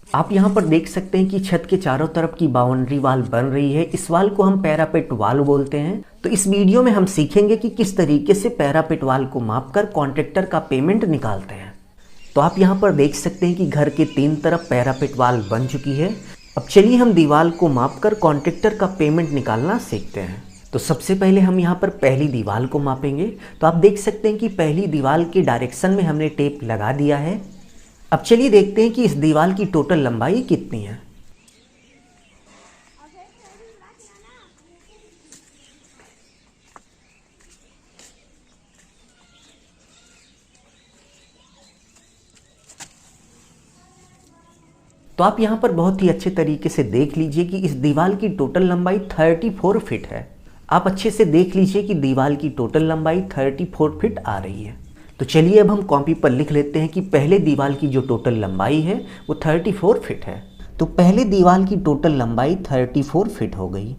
आप यहाँ पर देख सकते हैं कि छत के चारों तरफ की बाउंड्री वाल बन रही है। इस वाल को हम पैरापेट वाल बोलते हैं। तो इस वीडियो में हम सीखेंगे कि किस तरीके से पैरापेट वाल को मापकर कॉन्ट्रैक्टर का पेमेंट निकालते हैं। तो आप यहाँ पर देख सकते हैं कि घर के 3 तरफ पैरापेट वाल बन चुकी है। अब चलिए हम दीवार को मापकर कॉन्ट्रैक्टर का पेमेंट निकालना सीखते हैं। तो सबसे पहले हम यहाँ पर पहली दीवार को मापेंगे। तो आप देख सकते हैं कि पहली दीवार के डायरेक्शन में हमने टेप लगा दिया है। अब चलिए देखते हैं कि इस दीवार की टोटल लंबाई कितनी है। तो आप यहाँ पर बहुत ही अच्छे तरीके से देख लीजिए कि इस दीवार की टोटल लंबाई 34 फीट है। आप अच्छे से देख लीजिए कि दीवार की टोटल लंबाई 34 फीट आ रही है। तो चलिए अब हम कॉपी पर लिख लेते हैं कि पहले दीवार की जो टोटल लंबाई है वो 34 फीट है। तो पहले दीवार की टोटल लंबाई 34 फीट हो गई।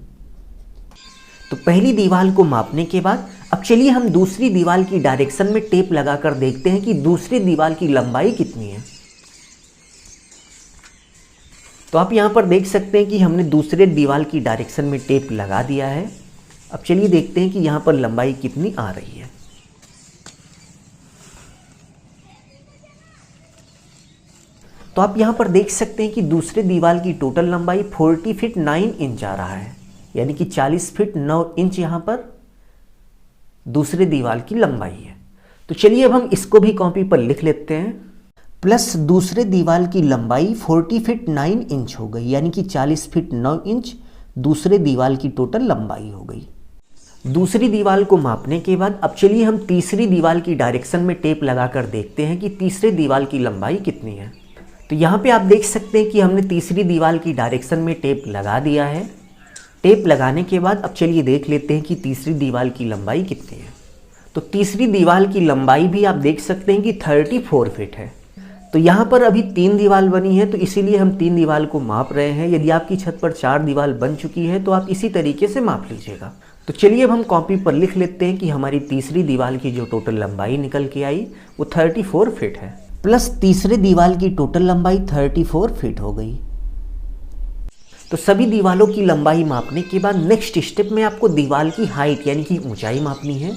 तो पहली दीवार को मापने के बाद अब चलिए हम दूसरी दीवार की डायरेक्शन में टेप लगाकर देखते हैं कि दूसरी दीवार की लंबाई कितनी है। तो आप यहाँ पर देख सकते हैं कि हमने दूसरे दीवार की डायरेक्शन में टेप लगा दिया है। अब चलिए देखते हैं कि यहाँ पर लंबाई कितनी आ रही है। तो आप यहाँ पर देख सकते हैं कि दूसरे दीवार की टोटल लंबाई 40 फीट 9 इंच आ रहा है, यानी कि 40 फीट 9 इंच यहाँ पर दूसरे दीवार की लंबाई है। तो चलिए अब हम इसको भी कॉपी पर लिख लेते हैं। प्लस दूसरे दीवार की लंबाई 40 फीट 9 इंच हो गई, यानी कि 40 फीट 9 इंच दूसरे दीवार की टोटल लंबाई हो गई। दूसरी दीवार को मापने के बाद अब चलिए हम तीसरी दीवार की डायरेक्शन में टेप लगाकर देखते हैं कि तीसरे दीवार की लंबाई कितनी है। तो यहाँ पे आप देख सकते हैं कि हमने तीसरी दीवार की डायरेक्शन में टेप लगा दिया है। टेप लगाने के बाद अब चलिए देख लेते हैं कि तीसरी दीवार की लंबाई कितनी है। तो तीसरी दीवार की लंबाई भी आप देख सकते हैं कि 34 फीट है। तो यहाँ पर अभी 3 दीवार बनी है, तो इसीलिए हम 3 दीवार को माप रहे हैं। यदि आपकी छत पर 4 दीवार बन चुकी है तो आप इसी तरीके से माप लीजिएगा। तो चलिए अब हम कॉपी पर लिख लेते हैं कि हमारी तीसरी दीवार की जो टोटल लंबाई निकल के आई वो 34 फीट है। प्लस तीसरे दीवार की टोटल लंबाई 34 फीट हो गई। तो सभी दीवारों की लंबाई मापने के बाद नेक्स्ट स्टेप में आपको दीवार की हाइट यानी कि ऊंचाई मापनी है।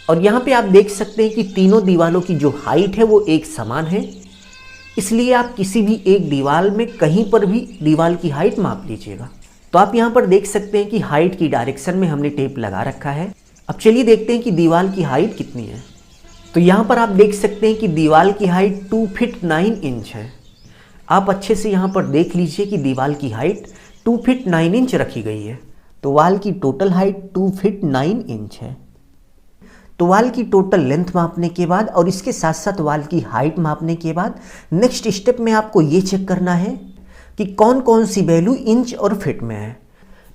और यहाँ पे आप देख सकते हैं कि तीनों दीवारों की जो हाइट है वो एक समान है, इसलिए आप किसी भी एक दीवार में कहीं पर भी दीवार की हाइट माप लीजिएगा। तो आप यहाँ पर देख सकते हैं कि हाइट की डायरेक्शन में हमने टेप लगा रखा है। अब चलिए देखते हैं कि दीवार की हाइट कितनी है। तो यहाँ पर आप देख सकते हैं कि दीवार की हाइट 2 फीट 9 इंच है। आप अच्छे से यहाँ पर देख लीजिए कि दीवार की हाइट 2 फीट 9 इंच रखी गई है। तो वाल की टोटल हाइट 2 फीट 9 इंच है। तो वाल की टोटल लेंथ मापने के बाद और इसके साथ साथ वाल की हाइट मापने के बाद नेक्स्ट स्टेप में आपको ये चेक करना है कि कौन कौन सी वैल्यू इंच और फीट में है।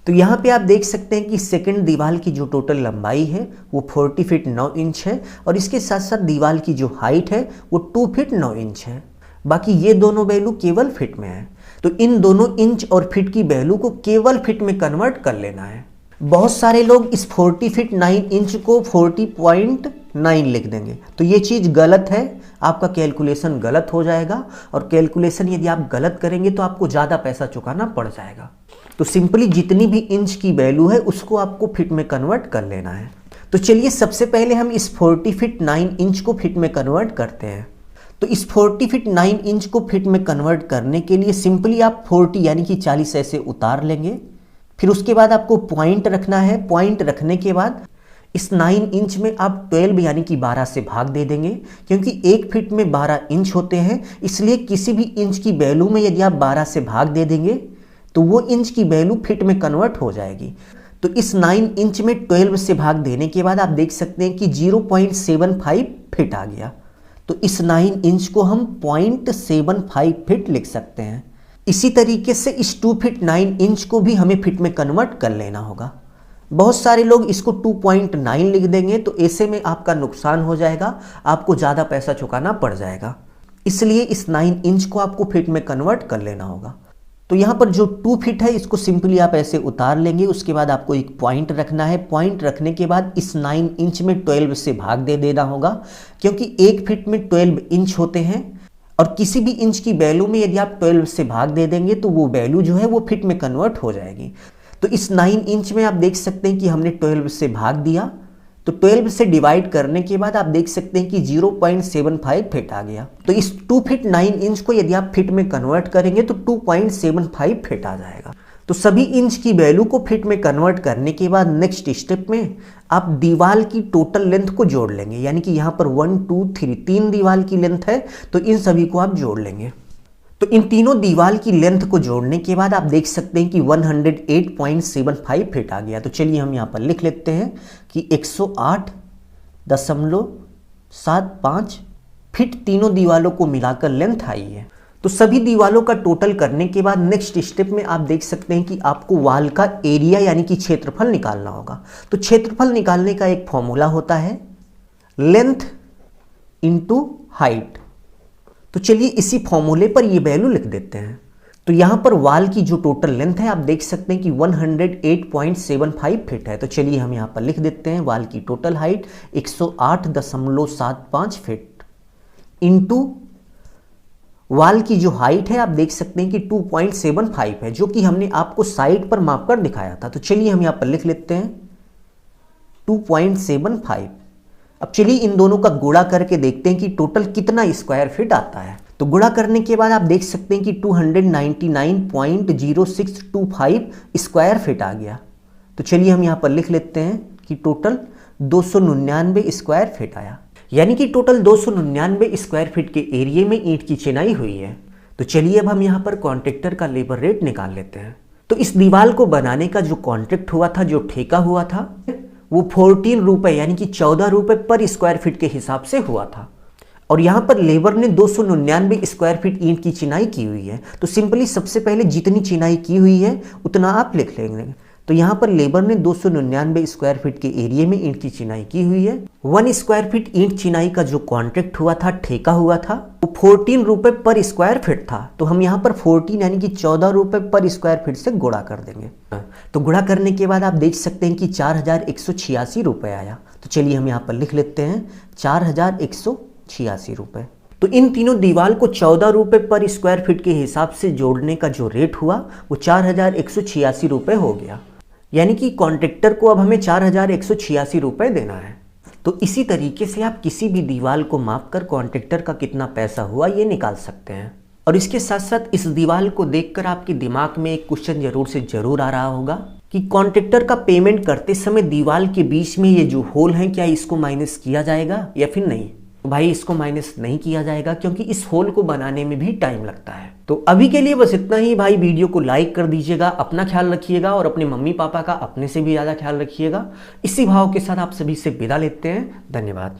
तो यहाँ पे आप देख सकते हैं कि सेकंड दीवार की जो टोटल लंबाई है वो 40 फीट 9 इंच है और इसके साथ साथ दीवार की जो हाइट है वो 2 फीट 9 इंच है। बाकी ये दोनों वैल्यू केवल फीट में है। तो इन दोनों इंच और फीट की वैल्यू को केवल फीट में कन्वर्ट कर लेना है। बहुत सारे लोग इस 40 फीट 9 इंच को 40.9 लिख देंगे, तो ये चीज़ गलत है। आपका कैलकुलेशन गलत हो जाएगा और कैलकुलेशन यदि आप गलत करेंगे तो आपको ज़्यादा पैसा चुकाना पड़ जाएगा। तो सिंपली जितनी भी इंच की वैल्यू है उसको आपको फीट में कन्वर्ट कर लेना है। तो चलिए सबसे पहले हम इस 40 फीट 9 इंच को फीट में कन्वर्ट करते हैं। तो इस 40 फीट 9 इंच को फीट में कन्वर्ट करने के लिए सिंपली आप 40 यानी कि 40 ऐसे उतार लेंगे। फिर उसके बाद आपको पॉइंट रखना है। पॉइंट रखने के बाद इस 9 इंच में आप 12 यानी कि 12 से भाग दे देंगे, क्योंकि 1 फीट में 12 इंच होते हैं। इसलिए किसी भी इंच की वैल्यू में यदि आप 12 से भाग दे देंगे तो वो इंच की वैल्यू फीट में कन्वर्ट हो जाएगी। तो इस 9 इंच में 12 से भाग देने के बाद आप देख सकते हैं कि 0.75 फीट आ गया। तो इस 9 इंच को हम 0.75 फीट लिख सकते हैं। इसी तरीके से इस 2 फीट 9 इंच को भी हमें फीट में कन्वर्ट कर लेना होगा। बहुत सारे लोग इसको 2.9 लिख देंगे, तो ऐसे में आपका नुकसान हो जाएगा, आपको ज़्यादा पैसा चुकाना पड़ जाएगा। इसलिए इस 9 इंच को आपको फीट में कन्वर्ट कर लेना होगा। तो यहाँ पर जो 2 फीट है इसको सिंपली आप ऐसे उतार लेंगे। उसके बाद आपको एक पॉइंट रखना है। पॉइंट रखने के बाद इस 9 इंच में 12 से भाग दे देना होगा, क्योंकि 1 फीट में 12 इंच होते हैं। और किसी भी इंच की वैल्यू में यदि आप 12 से भाग दे देंगे तो वो वैल्यू जो है वो फीट में कन्वर्ट हो जाएगी। तो इस 9 इंच में आप देख सकते हैं कि हमने 12 से भाग दिया, तो 12 से डिवाइड करने के बाद आप देख सकते हैं कि 0.75 फीट आ गया। तो इस 2 फीट 9 इंच को यदि आप फीट में कन्वर्ट करेंगे तो 2.75 फीट आ जाएगा। तो सभी इंच की वैल्यू को फीट में कन्वर्ट करने के बाद नेक्स्ट स्टेप में आप दीवार की टोटल लेंथ को जोड़ लेंगे, यानी कि यहाँ पर 1 2 3 3 दीवार की लेंथ है, तो इन सभी को आप जोड़ लेंगे। तो इन तीनों दीवार की लेंथ को जोड़ने के बाद आप देख सकते हैं कि 108.75 फीट आ गया। तो चलिए हम यहाँ पर लिख लेते हैं कि 108.75 फीट तीनों दीवारों को मिलाकर लेंथ आई है। तो सभी दीवारों का टोटल करने के बाद नेक्स्ट स्टेप में आप देख सकते हैं कि आपको वॉल का एरिया यानी कि क्षेत्रफल निकालना होगा। तो क्षेत्रफल निकालने का एक फॉर्मूला होता है लेंथ इंटू हाइट। तो चलिए इसी फॉर्मूले पर ये वैल्यू लिख देते हैं। तो यहाँ पर वॉल की जो टोटल लेंथ है आप देख सकते हैं कि 108.75 फीट है। तो चलिए हम यहाँ पर लिख देते हैं वॉल की total height 108.75 feet into wall की जो हाइट है आप देख सकते हैं कि 2.75 है, जो कि हमने आपको साइड पर माप कर दिखाया था। तो चलिए हम यहाँ पर लिख लेते हैं 2.75। अब चलिए इन दोनों का गुणा करके देखते हैं कि टोटल कितना स्क्वायर फीट आता है। तो गुणा करने के बाद आप देख सकते हैं कि 299.0625 स्क्वायर फीट आ गया। तो चलिए हम यहाँ पर लिख लेते हैं कि टोटल 299 स्क्वायर फीट आया, यानी कि टोटल 299 स्क्वायर फीट के एरिया में ईंट की चिनाई हुई है। तो चलिए अब हम यहाँ पर कॉन्ट्रैक्टर का लेबर रेट निकाल लेते हैं। तो इस दीवार को बनाने का जो कॉन्ट्रैक्ट हुआ था, जो ठेका हुआ था, वो 14 रुपये यानी कि 14 रुपये पर स्क्वायर फीट के हिसाब से हुआ था। और यहाँ पर लेबर ने 299 स्क्वायर फीट ईंट की चिनाई की हुई है। तो सिंपली सबसे पहले जितनी चिनाई की हुई है उतना आप लिख लेंगे। तो यहाँ पर लेबर ने 299 स्क्वायर फीट के एरिया में ईंट की चिनाई की हुई है। 1 स्क्वायर फीट ईंट चिनाई का जो कॉन्ट्रैक्ट हुआ था, ठेका हुआ था, वो 14 रुपये पर स्क्वायर फीट था। तो हम यहाँ पर 14 यानी कि 14 रुपये पर स्क्वायर फीट से गुणा कर देंगे। तो गुणा करने के बाद आप देख सकते हैं कि 4186 रुपये आया। तो चलिए हम यहाँ पर लिख लेते हैं 4186 रुपये। तो इन तीनों दीवार को 14 रुपये पर स्क्वायर फीट के हिसाब से जोड़ने का जो रेट हुआ वो 4186 रुपये हो गया, यानी कि कॉन्ट्रैक्टर को अब हमें 4186 रुपये देना है। तो इसी तरीके से आप किसी भी दीवार को माप कर कॉन्ट्रैक्टर का कितना पैसा हुआ ये निकाल सकते हैं। और इसके साथ साथ इस दीवार को देखकर आपके दिमाग में एक क्वेश्चन जरूर आ रहा होगा कि कॉन्ट्रैक्टर का पेमेंट करते समय दीवार के बीच में ये जो होल है क्या इसको माइनस किया जाएगा या फिर नहीं। तो भाई इसको माइनस नहीं किया जाएगा, क्योंकि इस होल को बनाने में भी टाइम लगता है। तो अभी के लिए बस इतना ही भाई। वीडियो को लाइक कर दीजिएगा, अपना ख्याल रखिएगा और अपने मम्मी पापा का अपने से भी ज़्यादा ख्याल रखिएगा। इसी भाव के साथ आप सभी से विदा लेते हैं। धन्यवाद।